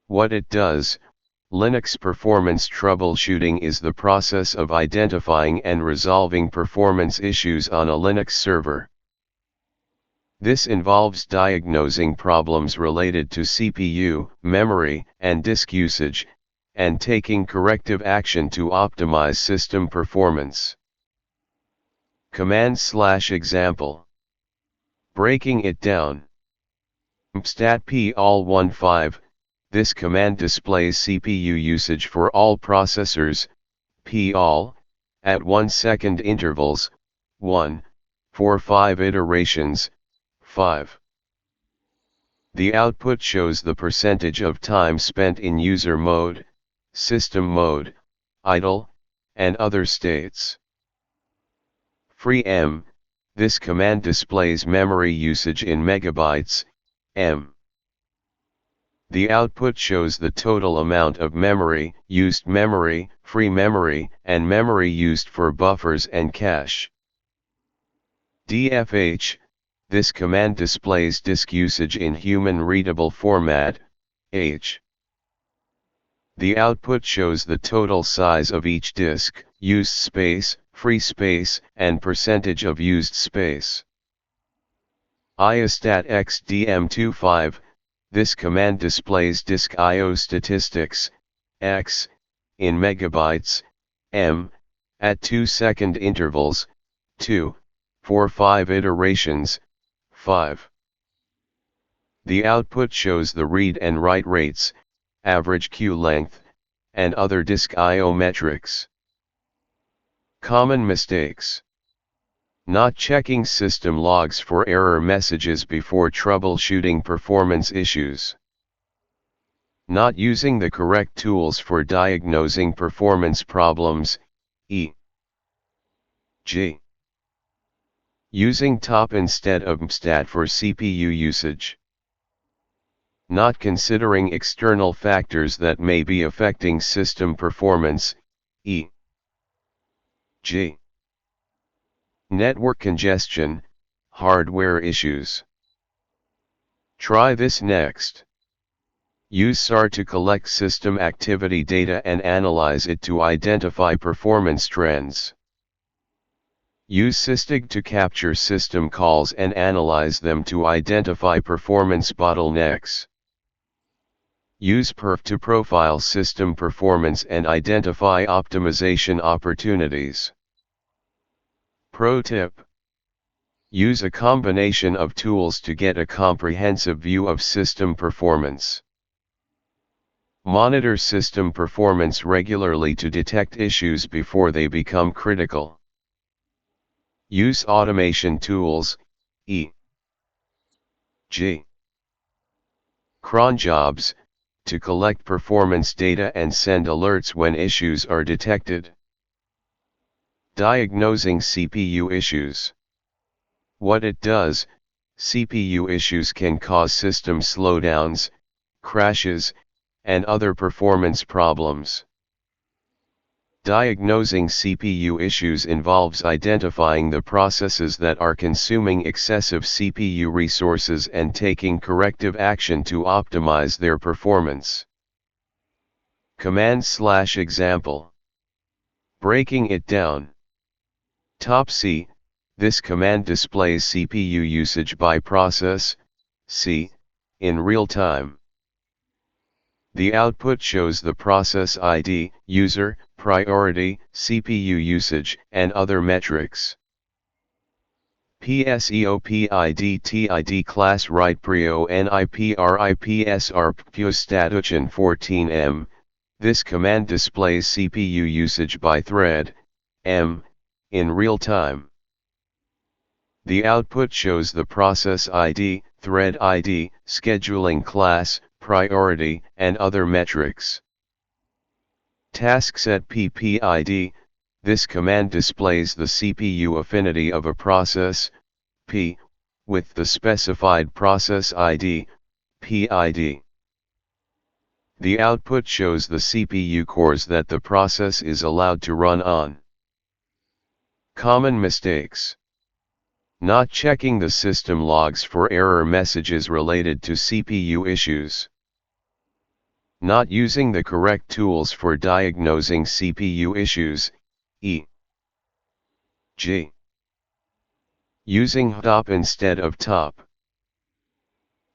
What it does: Linux Performance Troubleshooting is the process of identifying and resolving performance issues on a Linux server. This involves diagnosing problems related to CPU, memory, and disk usage, and taking corrective action to optimize system performance. Command/example. Breaking it down. Stat p-all15. This command displays CPU usage for all processors, p-all, at 1 second intervals, 1, for 5 iterations, 5. The output shows the percentage of time spent in user mode, system mode, idle, and other states. Free-m. This command displays memory usage in megabytes, m. The output shows the total amount of memory, used memory, free memory, and memory used for buffers and cache. Dfh. This command displays disk usage in human-readable format, h. The output shows the total size of each disk, used space, free space, and percentage of used space. IOSTAT-XDM25. This command displays disk I/O statistics, x, in megabytes, m, at 2 second intervals, 2, for 5 iterations, 5. The output shows the read and write rates, average queue length, and other disk I/O metrics. Common mistakes. Not checking system logs for error messages before troubleshooting performance issues. Not using the correct tools for diagnosing performance problems, e.g. using top instead of mstat for CPU usage. Not considering external factors that may be affecting system performance, e.g. network congestion, hardware issues. Try this next. Use SAR to collect system activity data and analyze it to identify performance trends. Use Sysdig to capture system calls and analyze them to identify performance bottlenecks. Use perf to profile system performance and identify optimization opportunities. Pro tip: use a combination of tools to get a comprehensive view of system performance. Monitor system performance regularly to detect issues before they become critical. Use automation tools, e.g. cron jobs, to collect performance data and send alerts when issues are detected. Diagnosing CPU issues. What it does: CPU issues can cause system slowdowns, crashes, and other performance problems. Diagnosing CPU issues involves identifying the processes that are consuming excessive CPU resources and taking corrective action to optimize their performance. Command/example. Breaking it down. Top C. This command displays CPU usage by process, C, in real time. The output shows the process ID, user, priority, CPU usage, and other metrics. PSEOPIDTID class write prio NIPRIPSR PUSTATUCHIN 14M. This command displays CPU usage by thread, M, in real time. The output shows the process ID, thread ID, scheduling class, priority, and other metrics. Taskset PPID. This command displays the CPU affinity of a process, P, with the specified process ID, PID. The output shows the CPU cores that the process is allowed to run on. Common mistakes. Not checking the system logs for error messages related to CPU issues. Not using the correct tools for diagnosing CPU issues, e.g. using top instead of top.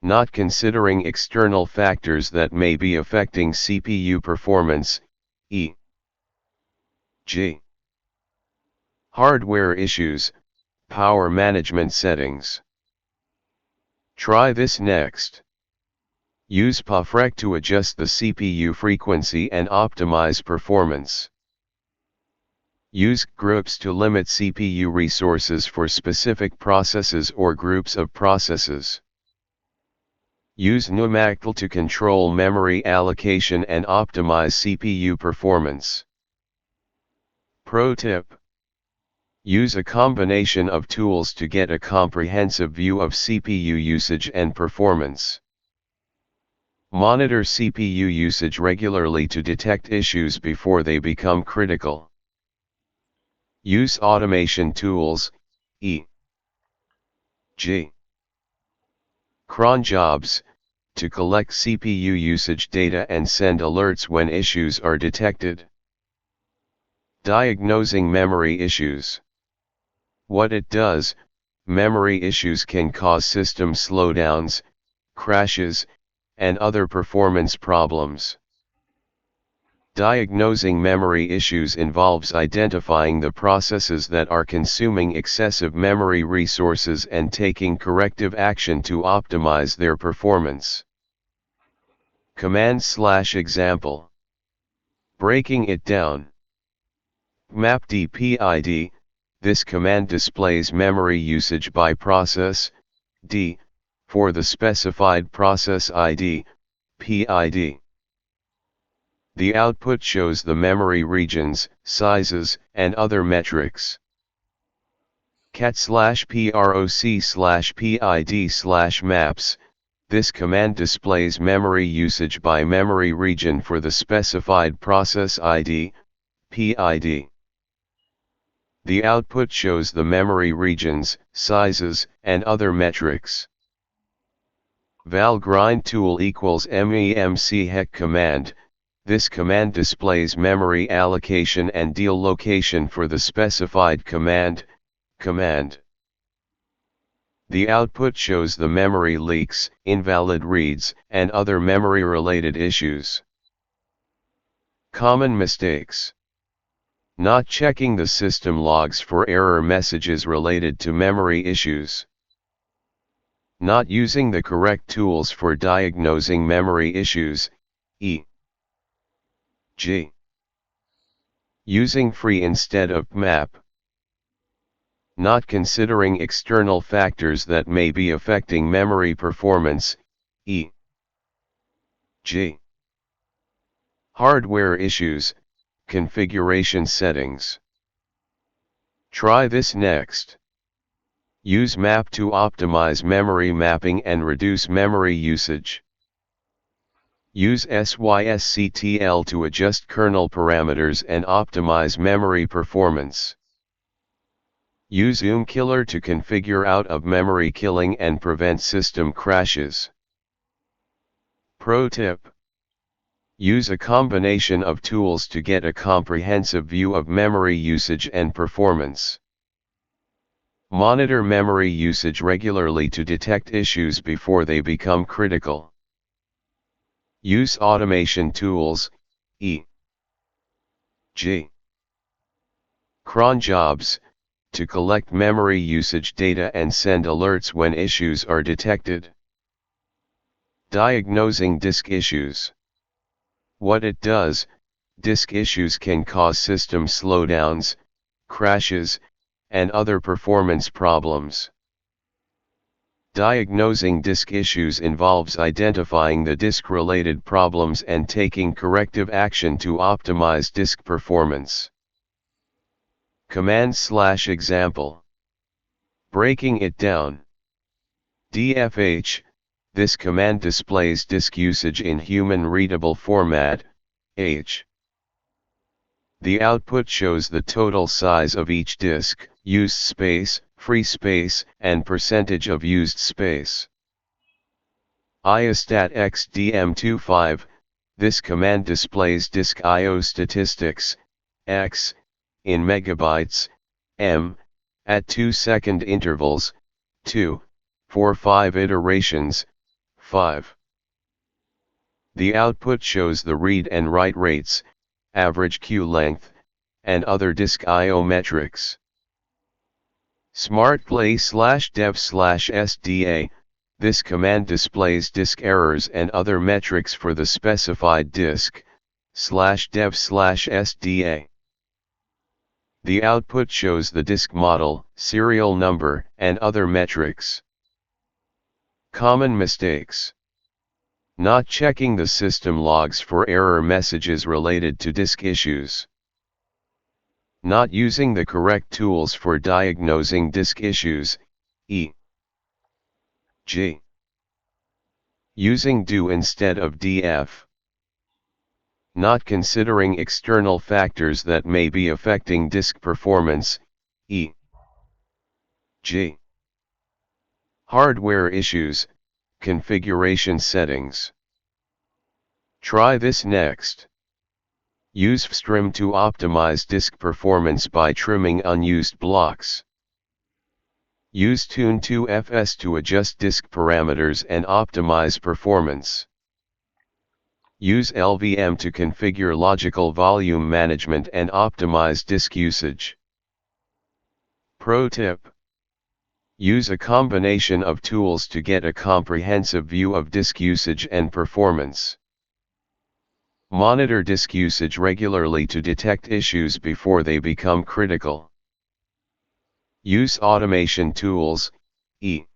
Not considering external factors that may be affecting CPU performance, e.g. hardware issues, power management settings. Try this next. Use POFREC to adjust the CPU frequency and optimize performance. Use groups to limit CPU resources for specific processes or groups of processes. Use NUMACTL to control memory allocation and optimize CPU performance. Pro tip: use a combination of tools to get a comprehensive view of CPU usage and performance. Monitor CPU usage regularly to detect issues before they become critical. Use automation tools, e.g. cron jobs, to collect CPU usage data and send alerts when issues are detected. Diagnosing memory issues. What it does: memory issues can cause system slowdowns, crashes, and other performance problems. Diagnosing memory issues involves identifying the processes that are consuming excessive memory resources and taking corrective action to optimize their performance. Command/example. Breaking it down. mapd/pid. This command displays memory usage by process, d, for the specified process ID, PID. The output shows the memory regions, sizes, and other metrics. cat/proc/pid/maps. This command displays memory usage by memory region for the specified process ID, PID. The output shows the memory regions, sizes, and other metrics. val/grind tool = memchec command. This command displays memory allocation and deal location for the specified command. The output shows the memory leaks, invalid reads, and other memory-related issues. Common mistakes. Not checking the system logs for error messages related to memory issues. Not using the correct tools for diagnosing memory issues, e.g. using free instead of map. Not considering external factors that may be affecting memory performance, e.g. hardware issues, configuration settings. Try this next. Use map to optimize memory mapping and reduce memory usage. Use sysctl to adjust kernel parameters and optimize memory performance. Use killer to configure out of memory killing and prevent system crashes. Pro tip: use a combination of tools to get a comprehensive view of memory usage and performance. Monitor memory usage regularly to detect issues before they become critical. Use automation tools, e.g. cron jobs, to collect memory usage data and send alerts when issues are detected. Diagnosing disk issues. What it does: disk issues can cause system slowdowns, crashes, and other performance problems. Diagnosing disk issues involves identifying the disk-related problems and taking corrective action to optimize disk performance. Command/example. Breaking it down. dfh. This command displays disk usage in human-readable format, h. The output shows the total size of each disk, used space, free space, and percentage of used space. iostat xdm25. This command displays disk I/O statistics, x, in megabytes, m, at 2-second intervals, 2, for 5 iterations, 5. The output shows the read and write rates, average queue length, and other disk I/O metrics. smartplay/dev/sda, this command displays disk errors and other metrics for the specified disk/dev/sda. The output shows the disk model, serial number, and other metrics. Common mistakes: not checking the system logs for error messages related to disk issues. Not using the correct tools for diagnosing disk issues, e.g. using do instead of df. Not considering external factors that may be affecting disk performance, e.g. hardware issues, configuration settings. Try this next. Use vstream to optimize disk performance by trimming unused blocks. Use Tune2FS to adjust disk parameters and optimize performance. Use LVM to configure logical volume management and optimize disk usage. Pro tip: use a combination of tools to get a comprehensive view of disk usage and performance. Monitor disk usage regularly to detect issues before they become critical. Use automation tools, e.g.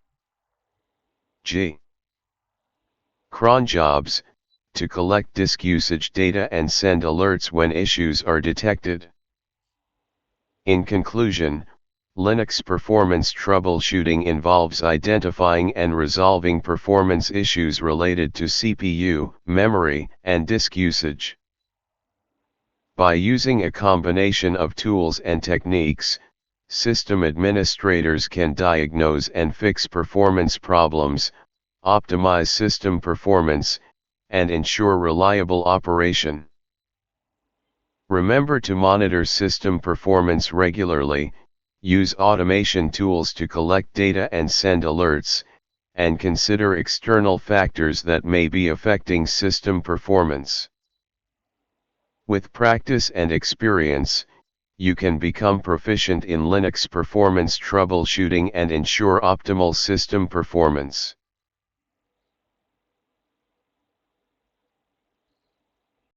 cron jobs, to collect disk usage data and send alerts when issues are detected. In conclusion, Linux performance troubleshooting involves identifying and resolving performance issues related to CPU, memory, and disk usage. By using a combination of tools and techniques, system administrators can diagnose and fix performance problems, optimize system performance, and ensure reliable operation. Remember to monitor system performance regularly, use automation tools to collect data and send alerts, and consider external factors that may be affecting system performance. With practice and experience, you can become proficient in Linux performance troubleshooting and ensure optimal system performance.